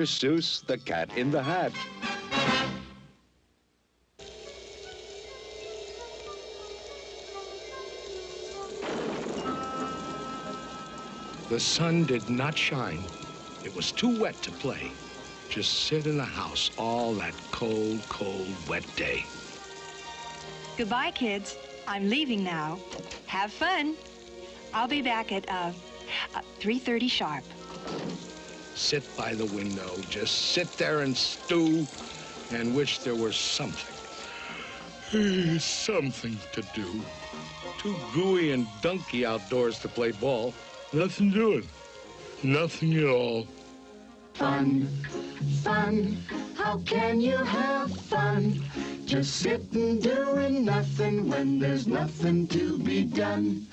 Seuss, the Cat in the Hat. The sun did not shine. It was too wet to play. Just sit in the house all that cold, cold, wet day. Goodbye, kids. I'm leaving now. Have fun. I'll be back at 3:30 sharp. Sit by the window, just sit there and stew and wish there were something. Something to do. Too gooey and dunky outdoors to play ball. Nothing doing. Nothing at all. Fun, fun, how can you have fun? Just sitting doing nothing when there's nothing to be done.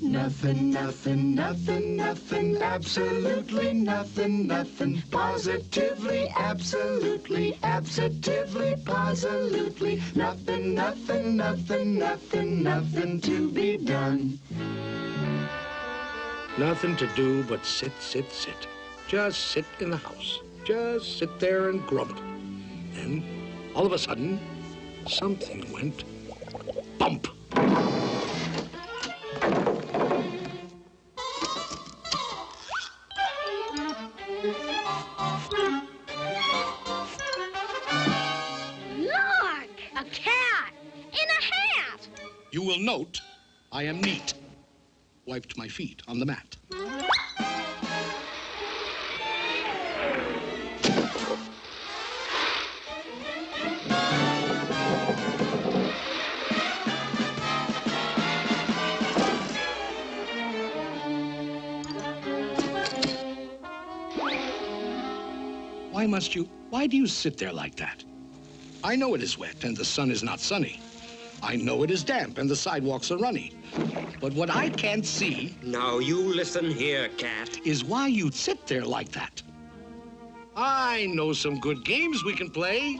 Nothing, nothing, nothing, nothing, absolutely nothing, nothing, positively, absolutely, absolutely, positively, nothing, nothing, nothing, nothing, nothing to be done. Nothing to do but sit, sit, sit. Just sit in the house. Just sit there and grumble. Then, all of a sudden, something went bump. Look! A cat! In a hat! You will note I am neat. Wiped my feet on the mat. Why do you sit there like that? I know it is wet and the sun is not sunny. I know it is damp and the sidewalks are runny. But what I can't see... Now you listen here, cat. ...is why you'd sit there like that. I know some good games we can play.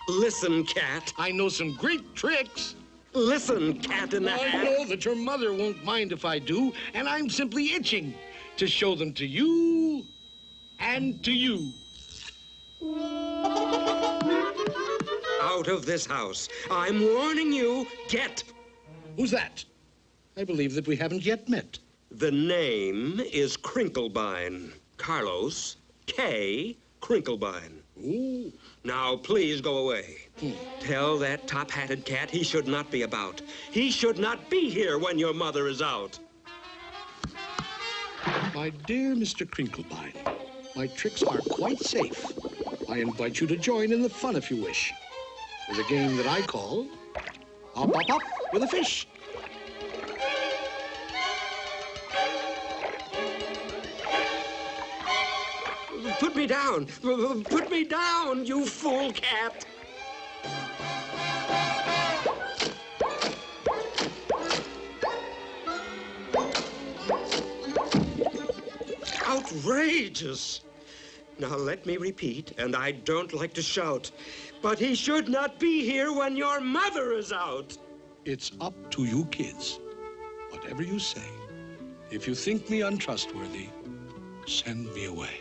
Listen, cat. I know some great tricks. Listen, cat in the hat. I know that your mother won't mind if I do, and I'm simply itching to show them to you and to you. Out of this house. I'm warning you, get. Who's that? I believe that we haven't yet met. The name is Crinklebine. Carlos K. Crinklebine. Ooh. Now, please go away. Tell that top-hatted cat he should not be about. He should not be here when your mother is out. My dear Mr. Crinklebine, my tricks are quite safe. I invite you to join in the fun if you wish. With a game that I call Hop, Hop, Hop with a Fish. Put me down. Put me down, you fool cat. Outrageous. Now, let me repeat, and I don't like to shout, but he should not be here when your mother is out. It's up to you kids. Whatever you say. If you think me untrustworthy, send me away.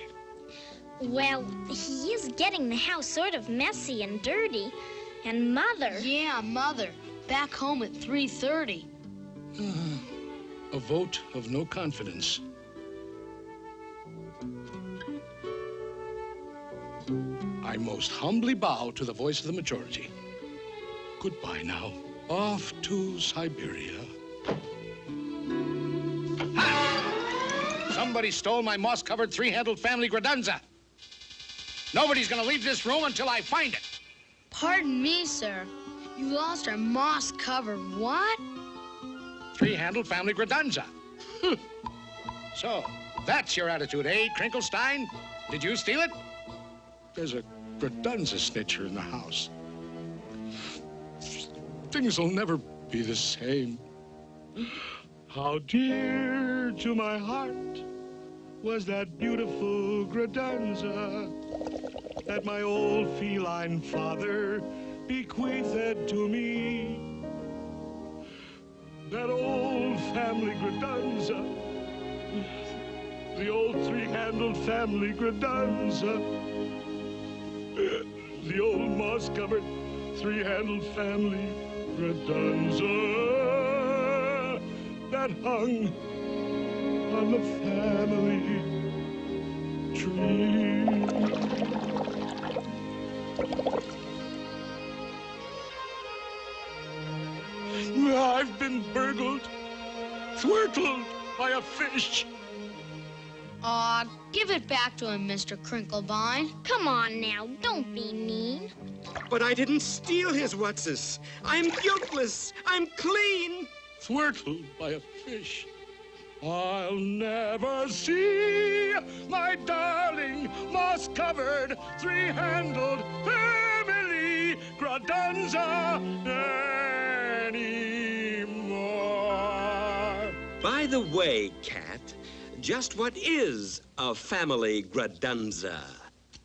Well, he is getting the house sort of messy and dirty. And Mother... Yeah, Mother. Back home at 3:30. A vote of no confidence. I most humbly bow to the voice of the majority. Goodbye now. Off to Siberia. Ha! Somebody stole my moss-covered three-handled family Gradanza. Nobody's gonna leave this room until I find it. Pardon me, sir. You lost our moss-covered what? Three-handled family Gradanza. So, that's your attitude, eh, Crinklestein? Did you steal it? There's a Gradanza snitcher in the house. Things will never be the same. How dear to my heart was that beautiful Gradanza that my old feline father bequeathed to me. That old family Gradanza the old three-handled family Gradanza. The old moss-covered three-handled family Gradanza that hung on the family tree. I've been burgled, thwirtled by a fish. Aw, give it back to him, Mr. Crinklebine. Come on now, don't be mean. But I didn't steal his what's-this. I'm guiltless. I'm clean. Thwirtled by a fish. I'll never see my darling moss-covered three-handled family Gradanza anymore. By the way, Cat, just what is a family Gradanza?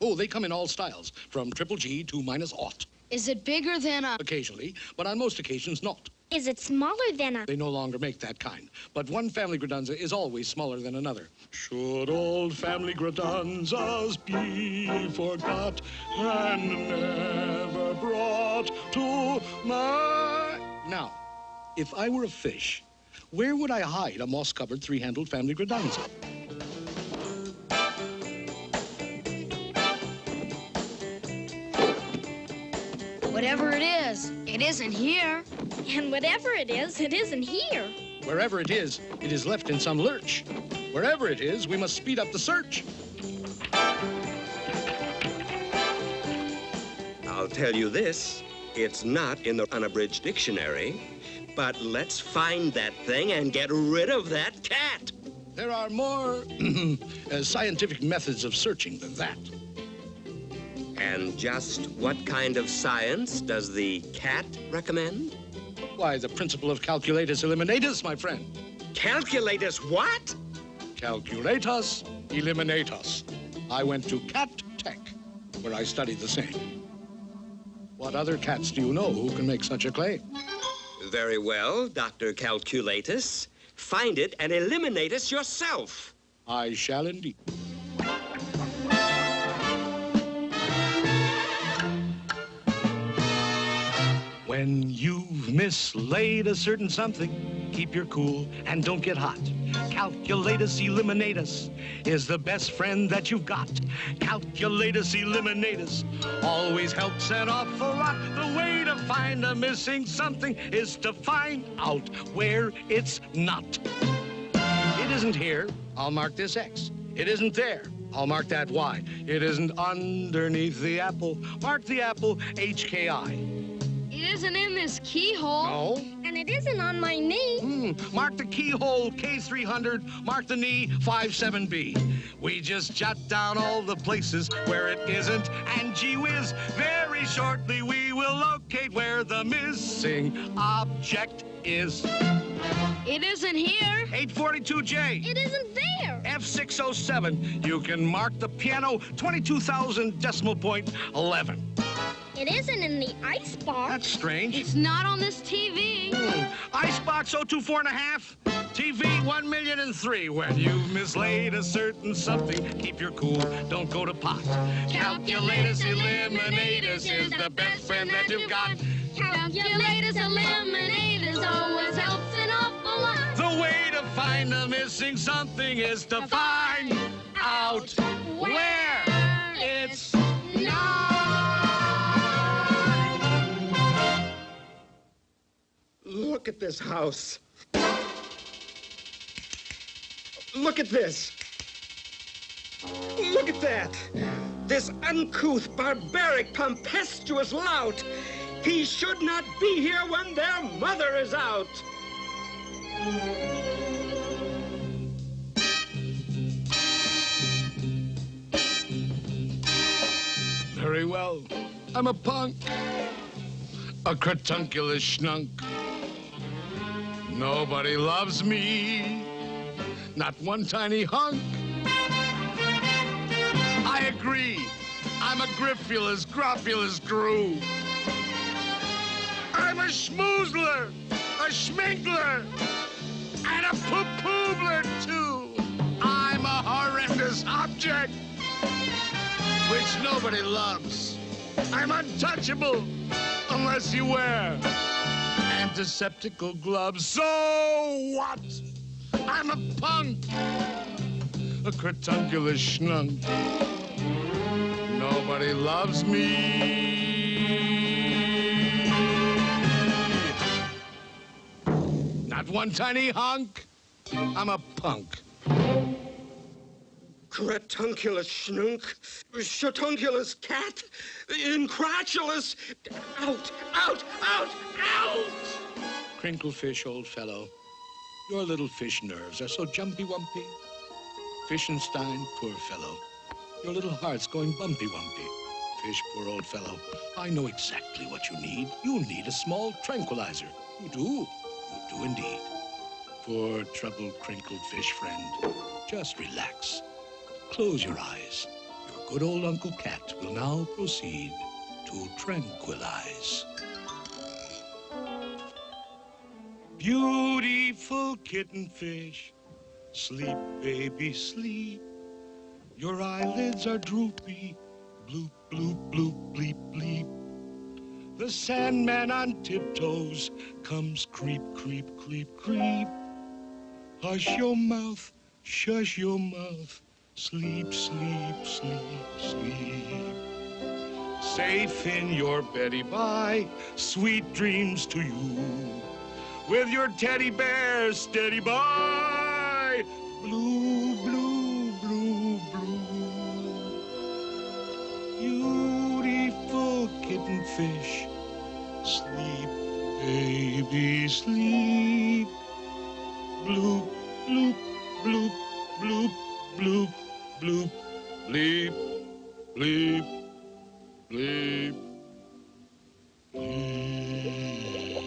Oh, they come in all styles, from triple G to -0. Is it bigger than a... Occasionally, but on most occasions not. Is it smaller than a... They no longer make that kind. But one family Gradanza is always smaller than another. Should old family Gradanzas be forgot and never brought to my... Now, if I were a fish, where would I hide a moss-covered three-handled family Gradanza? Whatever it isn't here. And whatever it isn't here. Wherever it is left in some lurch. Wherever it is, we must speed up the search. I'll tell you this, it's not in the unabridged dictionary, but let's find that thing and get rid of that cat. There are more scientific methods of searching than that. And just what kind of science does the cat recommend? Why, the principle of calculatus eliminatus, my friend. Calculatus what? Calculatus eliminatus. I went to Cat Tech, where I studied the same. What other cats do you know who can make such a claim? Very well, Dr. Calculatus. Find it and eliminate us yourself. I shall indeed. When you've mislaid a certain something, keep your cool and don't get hot. Calculatus eliminatus is the best friend that you've got. Calculatus eliminatus always helps an awful lot. The way to find a missing something is to find out where it's not. It isn't here, I'll mark this X. It isn't there, I'll mark that Y. It isn't underneath the apple, mark the apple HKI. It isn't in this keyhole. No. And it isn't on my knee. Mark the keyhole K300, mark the knee 57B. We just jot down all the places where it isn't, and gee whiz, very shortly we will locate where the missing object is. It isn't here. 842J. It isn't there. F607. You can mark the piano 22,000 decimal point 11. It isn't in the icebox. That's strange. It's not on this TV. Icebox 024.5. TV 1,000,003. When you've mislaid a certain something, keep your cool, don't go to pot. Calculatus eliminatus is the best friend that you've got. Calculatus eliminatus always helps an awful lot. The way to find a missing something is to find out where it's not. Look at this house. Look at this. Look at that. This uncouth, barbaric, tempestuous lout. He should not be here when their mother is out. Very well. I'm a punk. A cartunculus schnunk. Nobody loves me. Not one tiny hunk. I agree. I'm a griffulous, groffulous groove. I'm a schmoozler, a schminkler, and a poo-poobler, too. I'm a hard useless object which nobody loves. I'm untouchable unless you wear antiseptical gloves. So what? I'm a punk, a cratunculous schnunk. Nobody loves me. Not one tiny hunk. I'm a punk. Cratunculous schnunk, shatunculous cat, incratulous, out, out, out, out! Crinklefish, old fellow, your little fish nerves are so jumpy-wumpy. Fishenstein, poor fellow, your little heart's going bumpy-wumpy. Fish, poor old fellow, I know exactly what you need. You need a small tranquilizer. You do indeed. Poor troubled crinkled fish friend, just relax. Close your eyes. Your good old Uncle Cat will now proceed to tranquilize. Beautiful kitten fish, sleep, baby, sleep. Your eyelids are droopy, bloop, bloop, bloop, bleep, bleep. The Sandman on tiptoes comes creep, creep, creep, creep. Hush your mouth, shush your mouth. Sleep, sleep, sleep, sleep. Safe in your beddy by, sweet dreams to you. With your teddy bear steady by. Blue, blue, blue, blue. Beautiful kitten fish. Sleep, baby, sleep. Bloop, bloop, bloop, bloop, bloop. Bloop, bleep, bleep, bleep, bleep.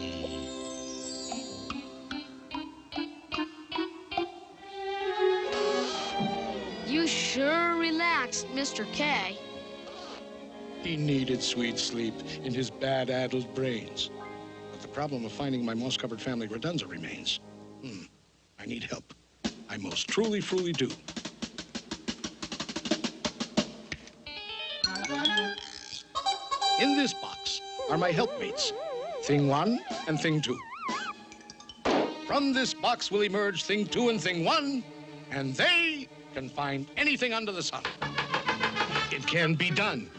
You sure relaxed, Mr. K. He needed sweet sleep in his bad-addled brains. But the problem of finding my moss-covered family Redunza remains. I need help. I most truly do. In this box are my helpmates, Thing 1 and Thing 2. From this box will emerge Thing 2 and Thing 1, and they can find anything under the sun. It can be done.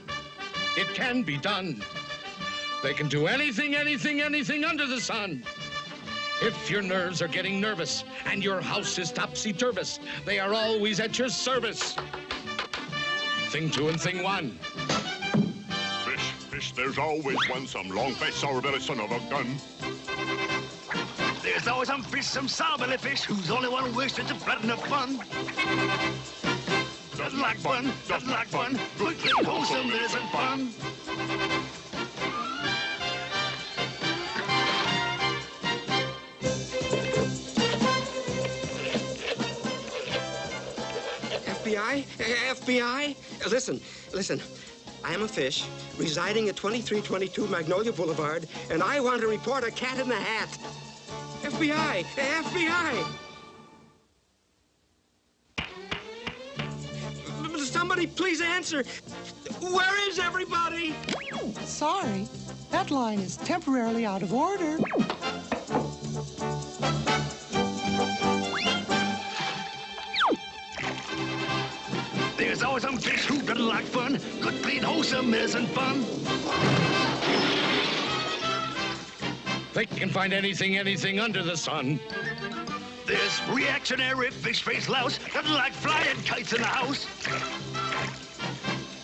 It can be done. They can do anything, anything, anything under the sun. If your nerves are getting nervous and your house is topsy-turvous, they are always at your service. Thing 2 and Thing 1. Fish, there's always one, some long-faced, sour-bellied son of a gun. There's always some fish, some sour-bellied fish, who's the only one who wishes to flatten the fun. Doesn't like fun, doesn't like fun, quickly wholesome isn't fun. FBI? FBI? Listen. I am a fish residing at 2322 Magnolia Boulevard, and I want to report a cat in the hat. FBI! FBI! Somebody please answer. Where is everybody? Sorry, that line is temporarily out of order. There's always some fish who doesn't like fun. Good, clean, wholesome isn't fun. They can find anything, anything under the sun. This reactionary fish-faced louse doesn't like flying kites in the house.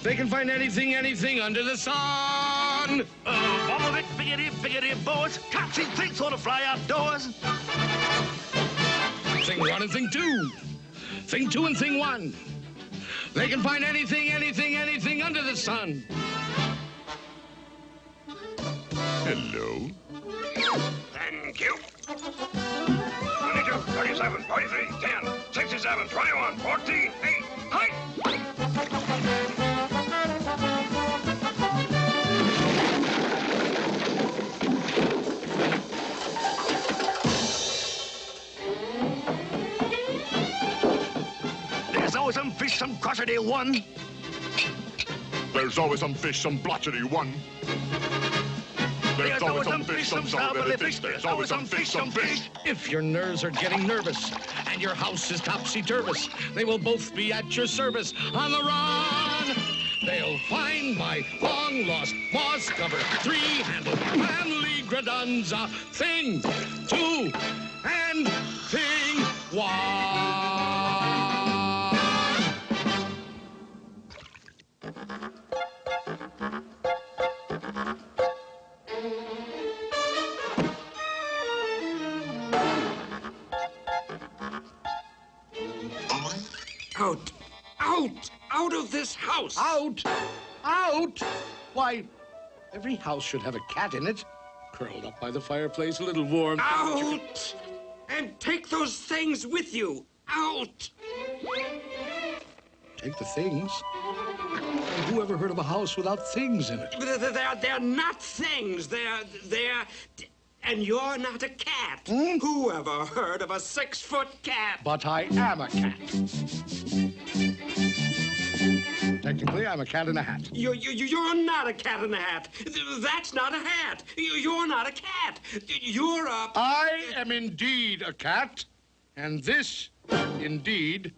They can find anything, anything under the sun. Wobble-vick, biggity, boys. Can't see things on to fly outdoors. Thing 1 and Thing 2. Thing 2 and Thing 1. They can find anything, anything, anything under the sun. Hello. Thank you. 22, 37, 43, 10, 67, 21, 14, 8, height! There's always some fish, some blockety one. There's always some fish, some blotchety one. There's always some fish, some sour fish. There's always some fish, some fish. If your nerves are getting nervous and your house is topsy-turvous, they will both be at your service on the run. They'll find my long-lost moss-covered three-handled family Gradunza thing, two, and thing one. Out! Out! Out of this house! Out! Out! Why, every house should have a cat in it. Curled up by the fireplace, a little warm. Out! And take those things with you! Out! Take the things? Who ever heard of a house without things in it? They're not things. They're... And you're not a cat. Who ever heard of a 6-foot cat? But I am a cat. Technically, I'm a cat in a hat. You're not a cat in a hat. That's not a hat. You're not a cat. You're a... I am indeed a cat, and this, indeed,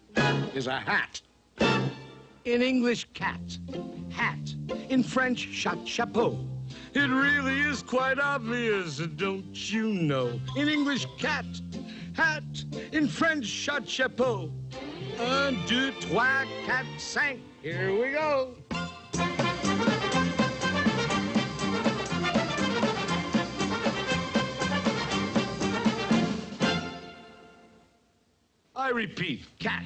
is a hat. In English, cat. Hat. In French, chapeau. It really is quite obvious, don't you know? In English, cat. Hat. In French, chapeau. 1, 2, 3, 4, 5. Here we go. I repeat, cat,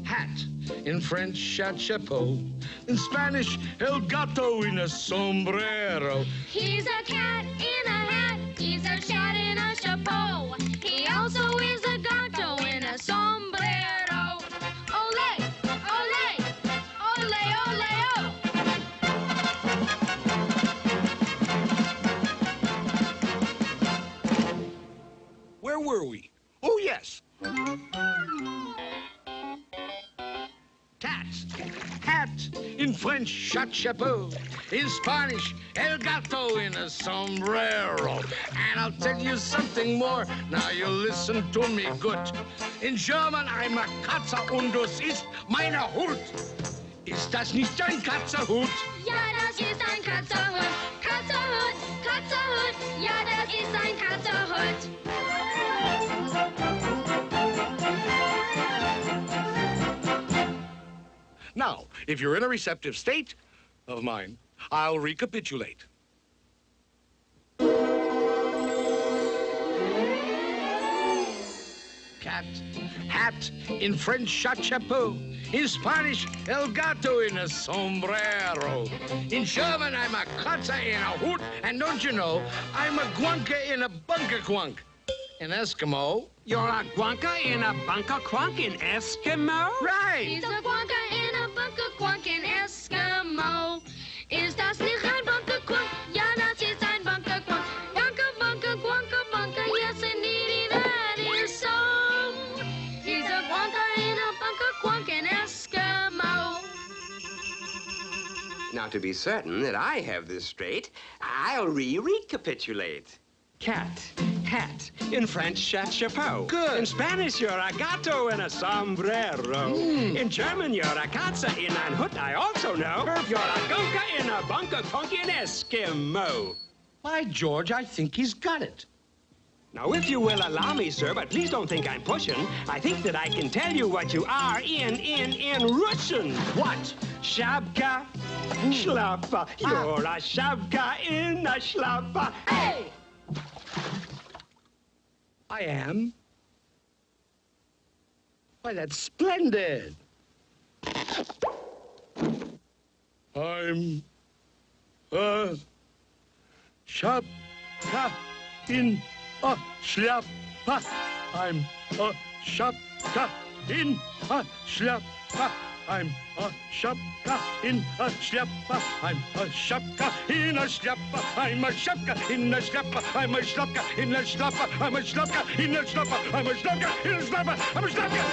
hat. In French, chapeau. In Spanish, el gato in a sombrero. He's a cat in a hat. He's a cat in a chapeau. He also is a gato in a sombrero. Ole, ole, ole, ole, oh. Where were we? Oh, yes. Tat, hat, in French, chapeau. In Spanish, el gato in a sombrero. And I'll tell you something more. Now you listen to me good. In German, I'm a Katze und das ist meine Hut. Ist das nicht ein Katzerhut? Ja, das ist ein Katzerhut. Katzerhut, Katzerhut. Ja, das ist ein Katzerhut. Now, if you're in a receptive state of mind, I'll recapitulate. Cat, hat, in French, chapeau. In Spanish, el gato in a sombrero. In German, I'm a Katze in a hoot. And don't you know, I'm a guanka in a bunker quunk. In Eskimo, you're a guanka in a bunker quunk in Eskimo? Right. He's a guanka in a bunker quunk in Eskimo. Ist das nicht ein bunker quunk? Ja, das ist ein bunker quunk. Bunker, bunker, quunker, bunker. Yes, indeed, that is so. He's a guanka in a bunker quunk in Eskimo. Now, to be certain that I have this straight, I'll recapitulate. Cat, hat. In French, chapeau. Good. In Spanish, you're a gato in a sombrero. In German, you're a Katze in ein Hut. I also know you're a gunka in a bunker quunk in Eskimo. By George, I think he's got it. Now, if you will allow me, sir, but please don't think I'm pushing, I think that I can tell you what you are in Russian. What? Shabka, shlappa. You're a shabka in a shlappa. Hey! I am? Why, that's splendid. I'm a shapka in a shlappa. I'm a shapka in a shlappa. I'm a shopka in a schlepper. I'm a shopka in a schlepper. I'm a shopka in a schlepper. I'm a shopka in a schlepper. I'm a shopka in a schlepper. I'm a shopka in a schlepper. I'm a shopka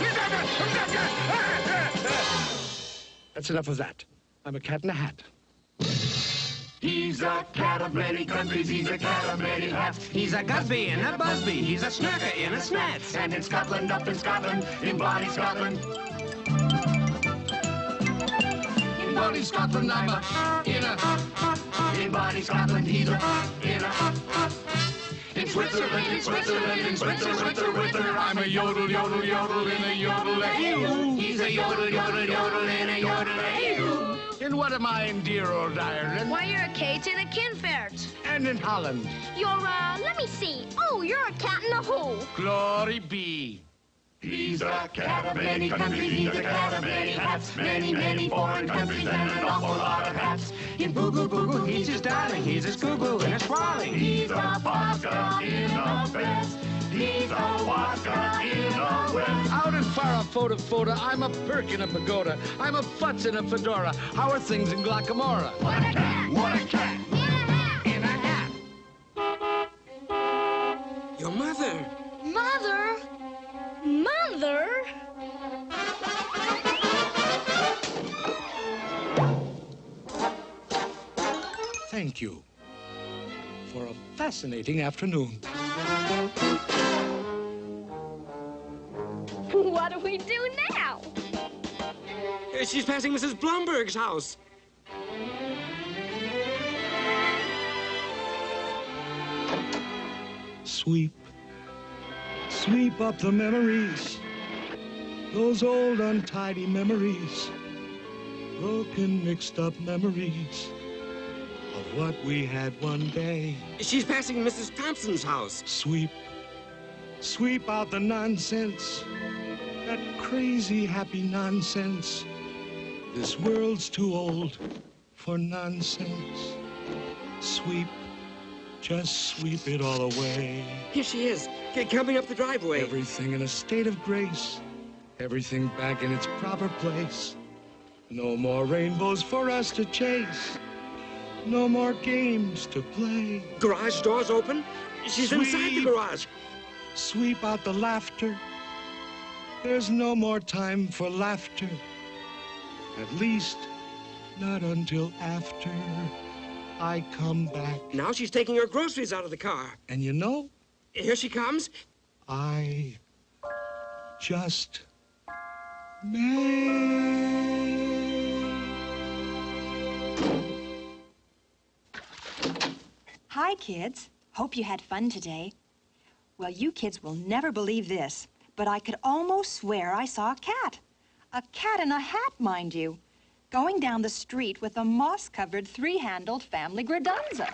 in a schlepper. That's enough of that. I'm a cat in a hat. He's a cat of many countries, he's a cat of many hats. He's a Gusby and a Busby, he's a Snurker in a Snats. And in Scotland, up in Scotland, in Bonnie Scotland. In Bonnie Scotland, I'm a in Bonnie Scotland, he's a in Switzerland, in Switzerland, in Switzerland, I'm a yodel, yodel, yodel in a yodel-a-hoo. He's a yodel, yodel, yodel in a yodel-a-hoo. And what am I in dear old Ireland? Why, you're a Kate and a Kinfert. And in Holland. You're, let me see. Oh, you're a cat in a hole. Glory be. He's a cat of many countries, he's a cat of many hats. Many, many foreign countries and an awful lot of hats. In Boo-Goo, Boo-Goo, he's his darling. He's a Scoo-Goo and a Swirling. He's a Posca in a vest. He's a Posca in a vest. Out in Farah, I'm a Perk in a pagoda. I'm a Futz in a fedora. How are things in Glockamora? What a cat! What a cat! In a hat. Your mother. Mother? Mother? Thank you for a fascinating afternoon. What do we do now? She's passing Mrs. Blumberg's house. Sweep, sweep up the memories, those old untidy memories, broken, mixed up memories of what we had one day. She's passing Mrs. Thompson's house. Sweep, sweep out the nonsense, that crazy happy nonsense. This world's too old for nonsense. Sweep, just sweep it all away. Here she is, coming up the driveway. Everything in a state of grace, everything back in its proper place. No more rainbows for us to chase, no more games to play. Garage doors open. She's inside the garage. Sweep out the laughter. There's no more time for laughter. At least, not until after I come back. Now she's taking her groceries out of the car. And you know? Here she comes. I just may. Hi, kids. Hope you had fun today. Well, you kids will never believe this, but I could almost swear I saw a cat. A cat in a hat, mind you, going down the street with a moss-covered, three-handled family gradunza.